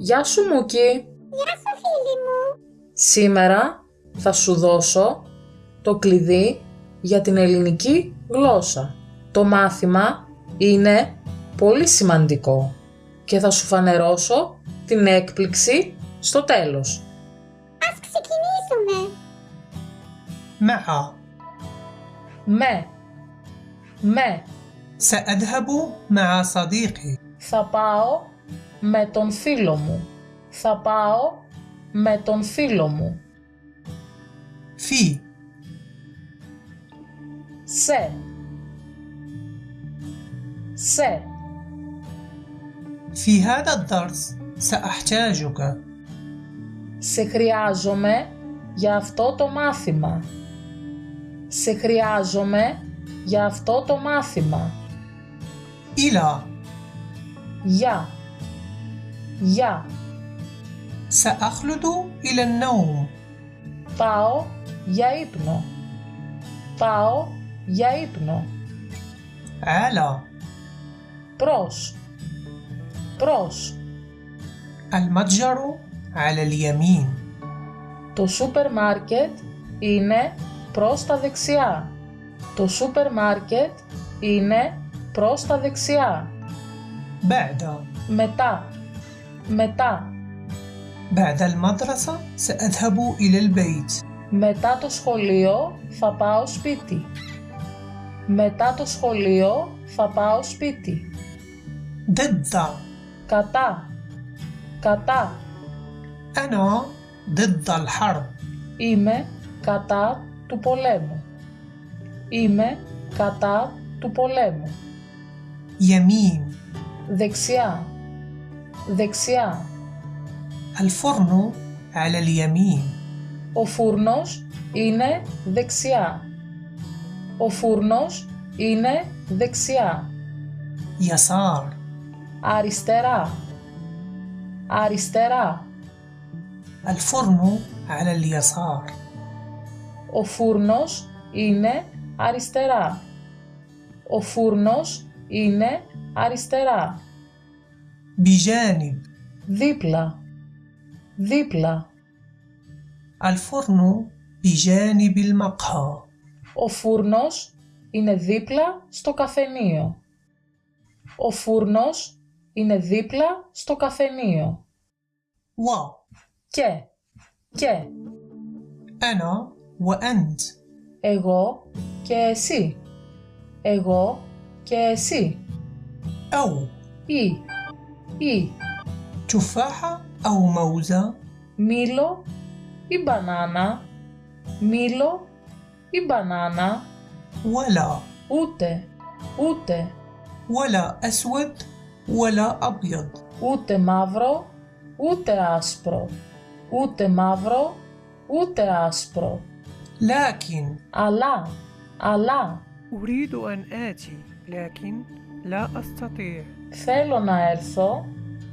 Γεια σου Μούκη. Γεια σου φίλη μου. Σήμερα θα σου δώσω το κλειδί για την ελληνική γλώσσα. Το μάθημα είναι πολύ σημαντικό και θα σου φανερώσω την έκπληξη στο τέλος. Ας ξεκινήσουμε. مع Με سأذهب مع صديقي. θα πάω με τον φίλο μου. Θα πάω με τον φίλο μου. في Σε في هذا الدرس سأحتاجك. σε χρειάζομαι για αυτό το μάθημα. Σε χρειάζομαι για αυτό το μάθημα. إلى Για سأخلد إلى النوم. πάω για ύπνο. Πάω για ύπνο. على Προς المتجر على اليمين. το σούπερ μάρκετ είναι προς τα δεξιά. Το σούπερ μάρκετ είναι προς τα δεξιά. بعد Μετά بعد المدرسة سأذهب إلى البيت. Μετά το σχολείο θα πάω σπίτι. Μετά το σχολείο θα πάω σπίτι. ضد Κατά أنا ضد الحرب. Είμαι κατά του πολέμου. Είμαι κατά του πολέμου. يمين Δεξιά الفرن على اليمين. Ο φούρνος είναι δεξιά. Ο φούρνος είναι δεξιά. يسار Αριστερά الفرن على اليسار. Ο φούρνος είναι αριστερά. Ο φούρνος είναι αριστερά. بجانب Δίπλα الفرن بجانب المقهى. Ο φούρνος είναι δίπλα στο καφενείο. Ο φούρνος είναι δίπλα στο καφενείο. و Και أنا وأنت. εγώ και εσύ. Εγώ και εσύ. أو Ή تفاحة أو موزة. μήλο ή μπανάνα. Μήλο ή μπανάνα. ولا Ούτε ولا أسود ولا أبيض. Ούτε μαύρο, ούτε άσπρο. Ούτε μαύρο, ούτε άσπρο. لكن Αλλά أريد أن آتي لكن لا أستطيع. θέλω να έρθω,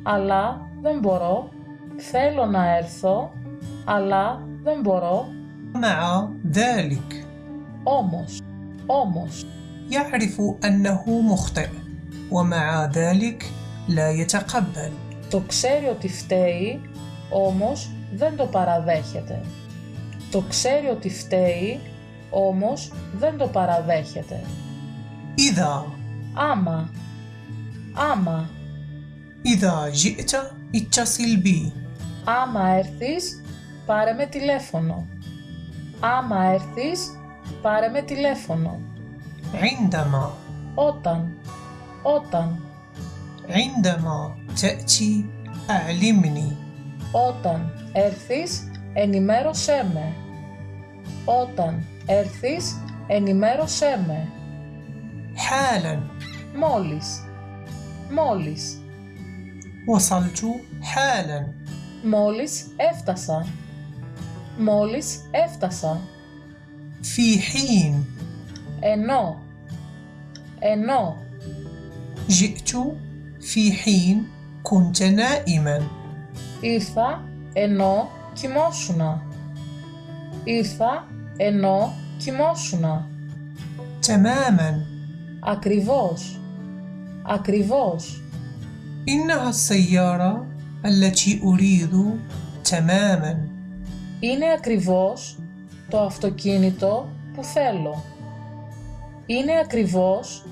αλλά δεν μπορώ. Θέλω να έρθω, αλλά δεν μπορώ. مع ذلك Όμως, يعرف أنه مخطئ ومع ذلك لا يتقبل. το ξέρει ότι φταίει, όμως δεν το παραδέχεται. Το ξέρει ότι φταίει, όμως δεν το παραδέχεται. إذا Άμα جئت اتصل بي. Άμα έρθεις, πάρε με τηλέφωνο. Άμα έρθεις, πάρε με τηλέφωνο. عندما Όταν عندما تأتي أعلمني. Όταν έρθεις, ενημέρωσέ με. Όταν έρθεις, ενημέρωσέ με. حالا Μόλις وصلت حالا. Μόλις έφτασα. في حين Ενώ جئت في حين كنت نائما. ήρθα ενώ κοιμόσουνα. تماما Ακριβώς. إنها السيارة التي أريد تماما. Είναι ακριβώς το αυτοκίνητο που θέλω. Είναι ακριβώς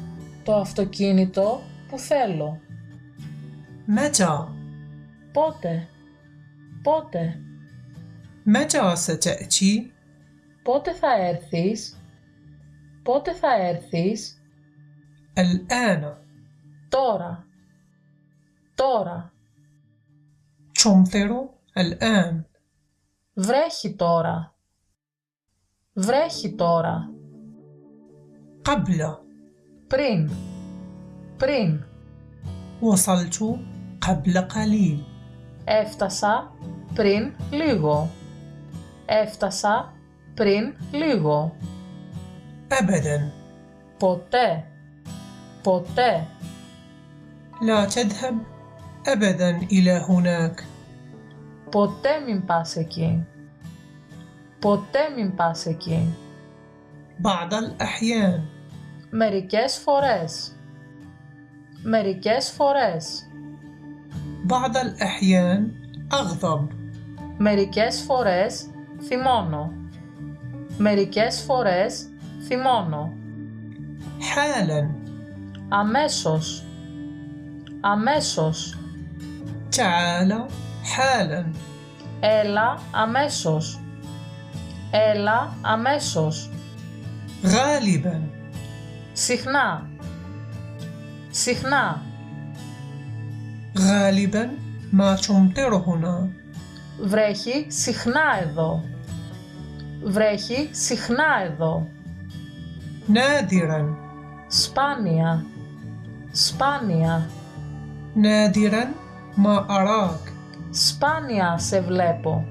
το αυτοκίνητο που θέλω. متى؟ Πότε? Πότε? متى ستأتي؟ Πότε θα έρθεις? Πότε θα έρθεις? الآن. Τώρα. Τώρα. تمطر الآن. Βρέχει τώρα. Βρέχει τώρα. قبل. Πριν. Πριν. وصلت قبل قليل. Έφτασα πριν λίγο. Έφτασα πριν λίγο. أبدا. Ποτέ. Ποτέ. لا تذهب أبدا إلى هناك. Ποτέ μην πας εκεί. Ποτέ μην πας εκεί. بعض الأحيان. Μερικές φορές. Μερικές φορές. بعض الأحيان أغضب. Μερικές φορές θυμώνω. Μερικές φορές θυμώνω. حالا. Αμέσως. Αμέσως. تعال حالا. Έλα αμέσως. Έλα αμέσως. غالبا. Συχνά. Συχνά. غالبا ما تمطر هنا. Βρέχει συχνά εδώ. Βρέχει συχνά εδώ. نادرا. Σπάνια. Σπάνια. نادرا ما أراك. Σπάνια σε βλέπω.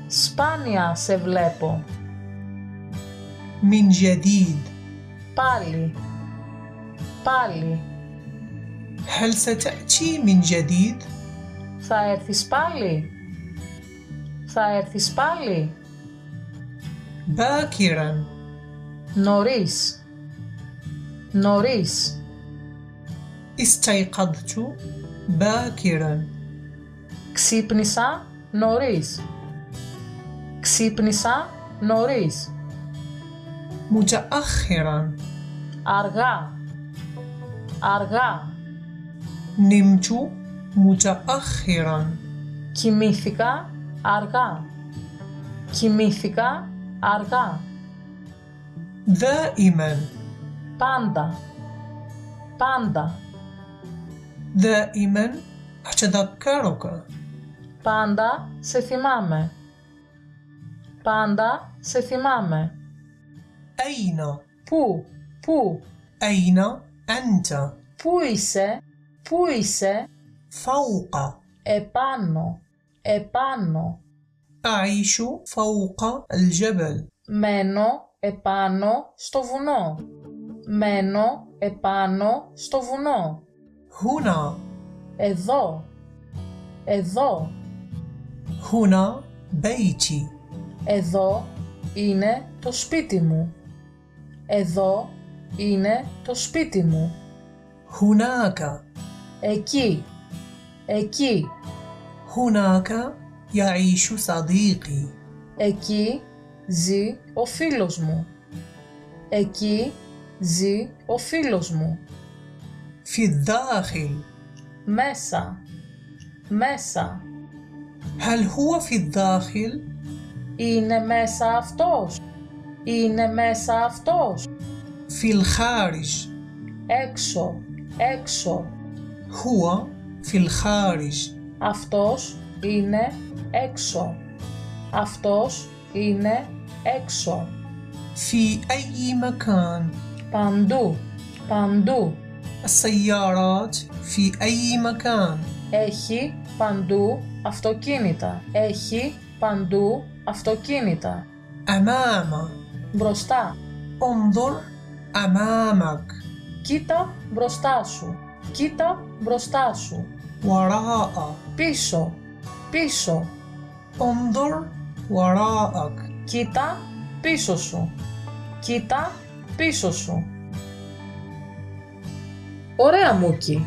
Σπάνια σε βλέπω. من جديد. Πάλι. Πάλι. هل ستأتي من جديد؟ Θα έρθεις πάλι. Θα έρθεις πάλι. باكرا. Νωρίς. Νωρίς. استيقظت باكرا. Ξύπνησα νωρίς. Ξύπνησα νωρίς. متأخرا. Αργά. Αργά. نمت متأخرا. Κοιμήθηκα αργά. Κοιμήθηκα αργά. دائما. Πάντα. Πάντα. دائما أتذكرك. Πάντα σε θυμάμαι. Πάντα σε θυμάμαι. أين؟ Πού? Πού? أين أنت؟ Πού είσαι? Πού είσαι? فوق. Επάνω. Επάνω. أعيش فوق الجبل. Μένω επάνω στο βουνό. Μένω επάνω στο βουνό. هنا. Εδώ. Εδώ. هنا بيتي. Εδώ είναι το σπίτι μου. Εδώ είναι το σπίτι μου. هناك. Εκεί. Εκεί. هناك يعيش صديقي. Εκεί ζει ο φίλος μου. Εκεί ζει ο φίλος μου. في الداخل. Μέσα. Μέσα. هل هو في الداخل؟ Είναι μέσα αυτός. Είναι μέσα αυτός. في الخارج. Έξω. Έξω. هو في الخارج. Αυτός είναι έξω. Αυτός είναι έξω. في أي مكان. Παντού. Παντού. السيارات في أي مكان. Έχει παντού αυτοκίνητα. Έχει παντού αυτοκίνητα. أمام. Μπροστά. انظر أمامك. Κοίτα μπροστά σου. Κοίτα μπροστά σου. وراء. Πίσω. Πίσω. انظر وراءك. Κοίτα πίσω σου. Κοίτα πίσω σου. Ωραία Μούκι.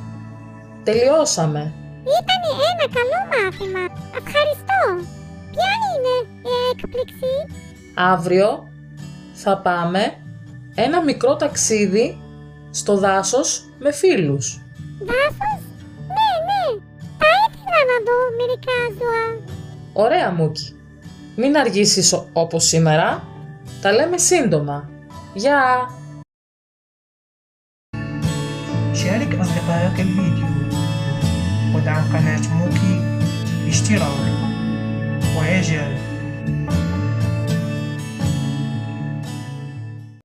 Τελειώσαμε. Ήταν ένα καλό μάθημα. Ευχαριστώ. Ποια είναι η έκπληξη? Αύριο θα πάμε ένα μικρό ταξίδι στο δάσος με φίλους. Δάσος? Ναι. Θα ήθελα να δω μερικά ζώα. Ωραία, Μούκι. Μην αργήσεις όπως σήμερα. Τα λέμε σύντομα. Γεια! شارك أصدقائك الفيديو ودعم قناة موكي باشتراك وعجل.